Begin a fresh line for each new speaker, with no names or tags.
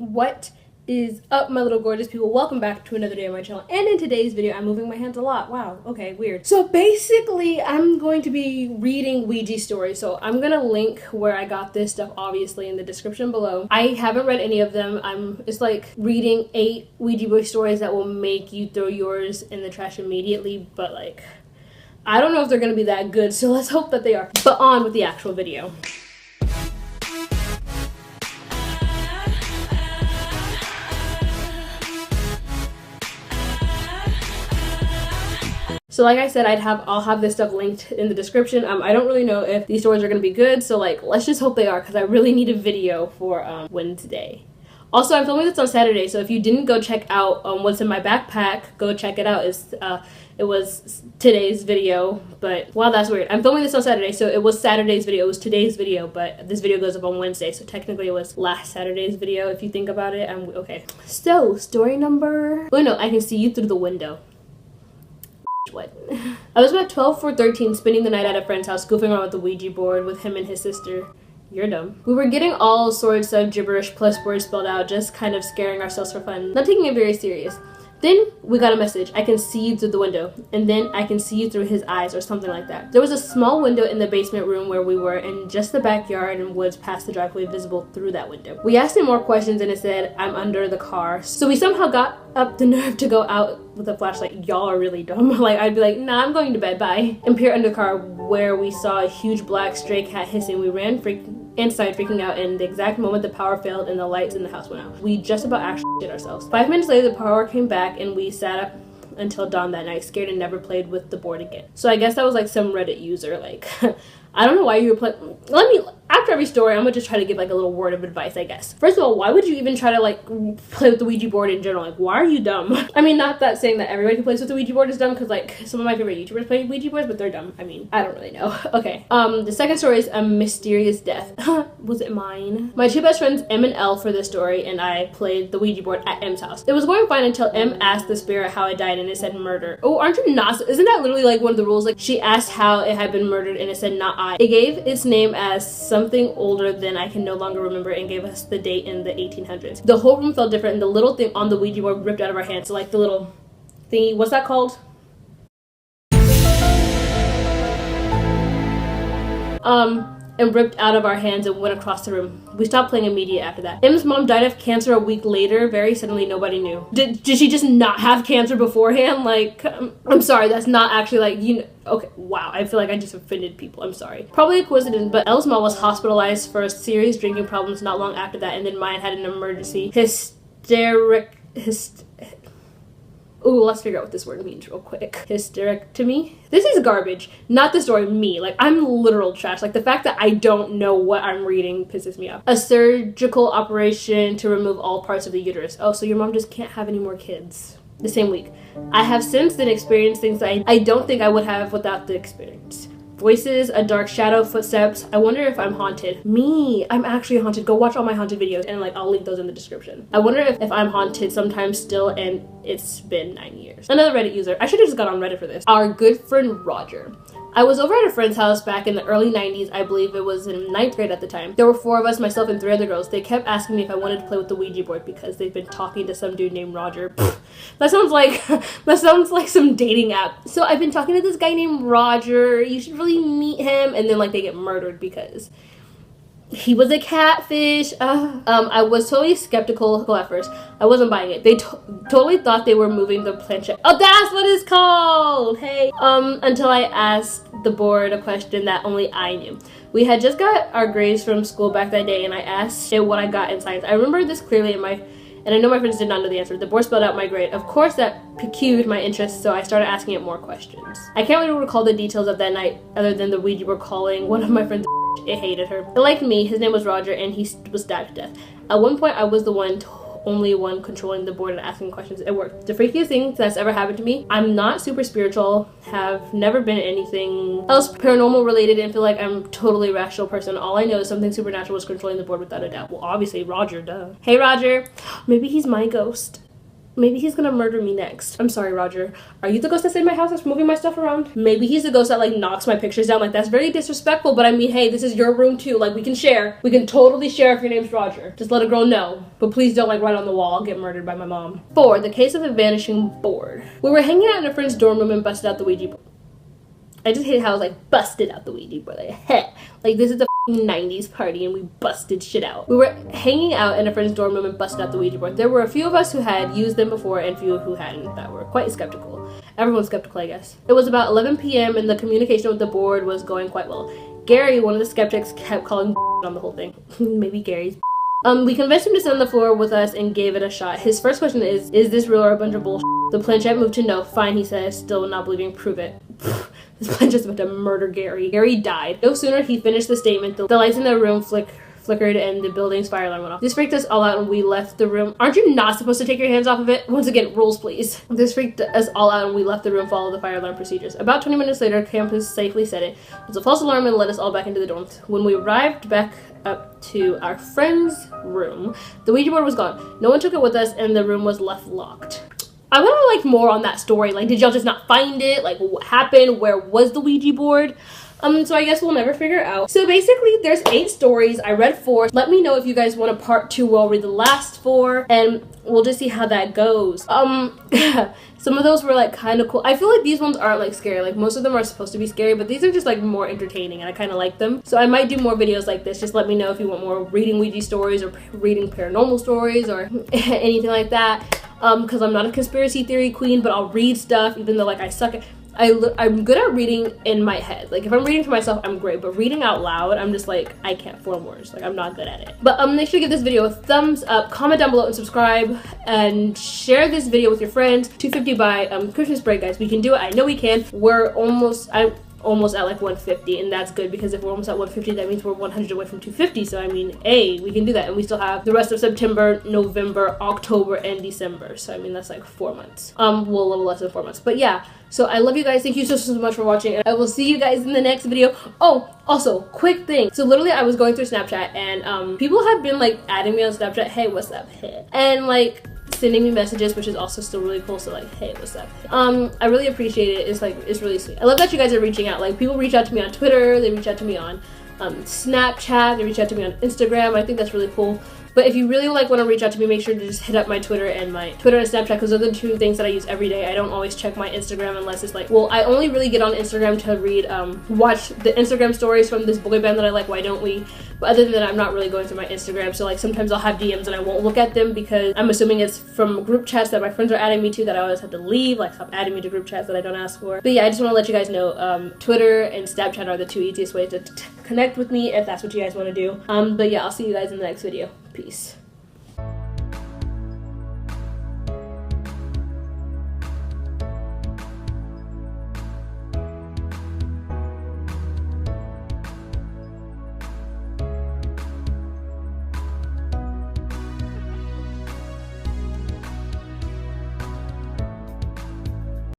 What is up, my little gorgeous people? Welcome back to another day on my channel. And in today's video, I'm moving my hands a lot. Wow, okay, weird. So basically, I'm going to be reading Ouija stories. So I'm gonna link where I got this stuff, obviously, in the description below. I haven't read any of them. It's like reading 8 Ouija board stories that will make you throw yours in the trash immediately, but like, I don't know if they're gonna be that good, so let's hope that they are. But on with the actual video. So like I said, I'll have this stuff linked in the description. I don't really know if these stories are gonna be good, so like let's just hope they are, because I really need a video for Wednesday. Also, I'm filming this on Saturday, so if you didn't go check out what's in my backpack, go check it out. It was today's video, but wow, that's weird. I'm filming this on Saturday, so it was Saturday's video. It was today's video, but this video goes up on Wednesday, so technically it was last Saturday's video. If you think about it, okay. So story number. Oh no, I can see you through the window. What? I was about 12 or 13, spending the night at a friend's house, goofing around with the Ouija board with him and his sister. You're dumb. We were getting all sorts of gibberish plus words spelled out, just kind of scaring ourselves for fun, not taking it very serious. Then we got a message. I can see you through the window. And then I can see you through his eyes, or something like that. There was a small window in the basement room where we were, and just the backyard and woods past the driveway visible through that window. We asked him more questions and it said, I'm under the car. So we somehow got up the nerve to go out with a flashlight. Y'all are really dumb. Like, I'd be like, nah, I'm going to bed, bye. And peer under the car, where we saw a huge black stray cat hissing. We ran inside freaking out, and the exact moment the power failed and the lights in the house went out. We just about actually shit ourselves. 5 minutes later, the power came back and we sat up until dawn that night, scared, and never played with the board again. So I guess that was like some Reddit user, like, I don't know why you were playing. After every story, I'm gonna just try to give like a little word of advice, I guess. First of all, why would you even try to like play with the Ouija board in general? Like, why are you dumb? I mean, not that saying that everybody who plays with the Ouija board is dumb, because like some of my favorite YouTubers play Ouija boards, but they're dumb. I mean, I don't really know. Okay. The second story is a mysterious death. Was it mine? My two best friends, M and L, for this story, and I played the Ouija board at M's house. It was going fine until M asked the spirit how it died, and it said murder. Oh, aren't you not? Isn't that literally like one of the rules? Like, she asked how it had been murdered, and it said not I. It gave its name as something older than I can no longer remember, and gave us the date in the 1800s. The whole room felt different, and the little thing on the Ouija board ripped out of our hands. So like the little thingy, what's that called? And ripped out of our hands and went across the room. We stopped playing immediately after that. M's mom died of cancer a week later, very suddenly. Nobody knew. Did she just not have cancer beforehand? Like, I'm sorry, that's not actually like, you know. Okay, wow, I feel like I just offended people. I'm sorry. Probably a coincidence, but Elle's mom was hospitalized for serious drinking problems not long after that, and then mine had an emergency Ooh, let's figure out what this word means real quick. Hysterectomy? This is garbage. Not the story, me. Like, I'm literal trash. Like, the fact that I don't know what I'm reading pisses me off. A surgical operation to remove all parts of the uterus. Oh, so your mom just can't have any more kids. The same week. I have since then experienced things that I don't think I would have without the experience. Voices, a dark shadow, footsteps. I wonder if I'm haunted. Me, I'm actually haunted. Go watch all my haunted videos, and like I'll link those in the description. I wonder if I'm haunted sometimes still, and it's been 9 years. Another Reddit user. I should have just got on Reddit for this. Our good friend Roger. I was over at a friend's house back in the early 90s. I believe it was in 9th grade at the time. There were 4 of us, myself and 3 other girls. They kept asking me if I wanted to play with the Ouija board because they've been talking to some dude named Roger. That sounds like some dating app. So I've been talking to this guy named Roger. You should really meet him. And then like they get murdered because he was a catfish. I was totally skeptical at first. I wasn't buying it. They totally thought they were moving the planchette. Oh, that's what it's called! Hey. Until I asked the board a question that only I knew. We had just got our grades from school back that day, and I asked it what I got in science. I remember this clearly and I know my friends did not know the answer. The board spelled out my grade. Of course, that piqued my interest, so I started asking it more questions. I can't really recall the details of that night, other than the Ouija board calling one of my friends. It hated her. Like me, his name was Roger, and he was stabbed to death. At one point, I was the only one controlling the board and asking questions. It worked. The freakiest thing that's ever happened to me. I'm not super spiritual, have never been anything else paranormal related, and feel like I'm a totally rational person. All I know is something supernatural was controlling the board without a doubt. Well, obviously Roger, duh. Hey Roger, maybe he's my ghost. Maybe he's gonna murder me next. I'm sorry, Roger. Are you the ghost that's in my house that's moving my stuff around? Maybe he's the ghost that like knocks my pictures down. Like, that's very disrespectful, but I mean, hey, this is your room too. Like, we can share. We can totally share if your name's Roger. Just let a girl know. But please don't like write on the wall, I'll get murdered by my mom. 4, the case of the vanishing board. We were hanging out in a friend's dorm room and busted out the Ouija board. I just hate how I was like, busted out the Ouija board. Like, heh. Like, this is the 90s party and we busted shit out. We were hanging out in a friend's dorm room and busted out the Ouija board. There were a few of us who had used them before and few who hadn't, that were quite skeptical. Everyone's skeptical, I guess. It was about 11 p.m. and the communication with the board was going quite well. Gary, one of the skeptics, kept calling on the whole thing. Maybe Gary's we convinced him to sit on the floor with us and gave it a shot. His first question is this real or a bunch of bullshit? The planchette moved to no. Fine, he says, still not believing. Prove it. This planchette's about to murder Gary. Gary died. No sooner he finished the statement, the lights in the room flickered and the building's fire alarm went off. This freaked us all out and we left the room. Aren't you not supposed to take your hands off of it? Once again, rules please. This freaked us all out and we left the room, followed the fire alarm procedures. About 20 minutes later, campus safely said it was a false alarm and let us all back into the dorms. When we arrived back up to our friend's room, the Ouija board was gone. No one took it with us and the room was left locked. I want to like more on that story. Like, did y'all just not find it? Like, what happened? Where was the Ouija board? So I guess we'll never figure it out. So basically, there's 8 stories. I read 4. Let me know if you guys want a part 2 where I'll read the last 4, and we'll just see how that goes. Some of those were like kind of cool. I feel like these ones aren't like scary. Like, most of them are supposed to be scary, but these are just like more entertaining, and I kind of like them. So I might do more videos like this. Just let me know if you want more reading Ouija stories or reading paranormal stories or anything like that. Because I'm not a conspiracy theory queen, but I'll read stuff even though like I suck at I'm good at reading in my head. Like, if I'm reading to myself, I'm great, but reading out loud, I'm just like, I can't form words. Like, I'm not good at it. But make sure to give this video a thumbs up, comment down below, and subscribe, and share this video with your friends. 250 by Christmas break, guys. We can do it. I know we can. We're almost at like 150, and that's good because if we're almost at 150, that means we're 100 away from 250. So I mean, hey, we can do that, and we still have the rest of September, November, October, and December. So I mean, that's like 4 months. Well, a little less than 4 months, but yeah. So I love you guys. Thank you so much for watching, and I will see you guys in the next video. Oh, also, quick thing. So literally, I was going through Snapchat, and people have been like adding me on Snapchat. Hey, what's up? Hey, and like sending me messages, which is also still really cool. So like, hey, what's up? I really appreciate it. It's really sweet. I love that you guys are reaching out. Like, people reach out to me on Twitter, they reach out to me on Snapchat, they reach out to me on Instagram. I think that's really cool. But if you really like want to reach out to me, make sure to just hit up my Twitter and Snapchat, because those are the 2 things that I use every day. I don't always check my Instagram unless it's like, well, I only really get on Instagram to read, watch the Instagram stories from this boy band that I like, Why Don't We? But other than that, I'm not really going through my Instagram. So like, sometimes I'll have DMs and I won't look at them because I'm assuming it's from group chats that my friends are adding me to that I always have to leave. Like, stop adding me to group chats that I don't ask for. But yeah, I just want to let you guys know, Twitter and Snapchat are the 2 easiest ways to connect with me if that's what you guys want to do. But yeah, I'll see you guys in the next video. Peace.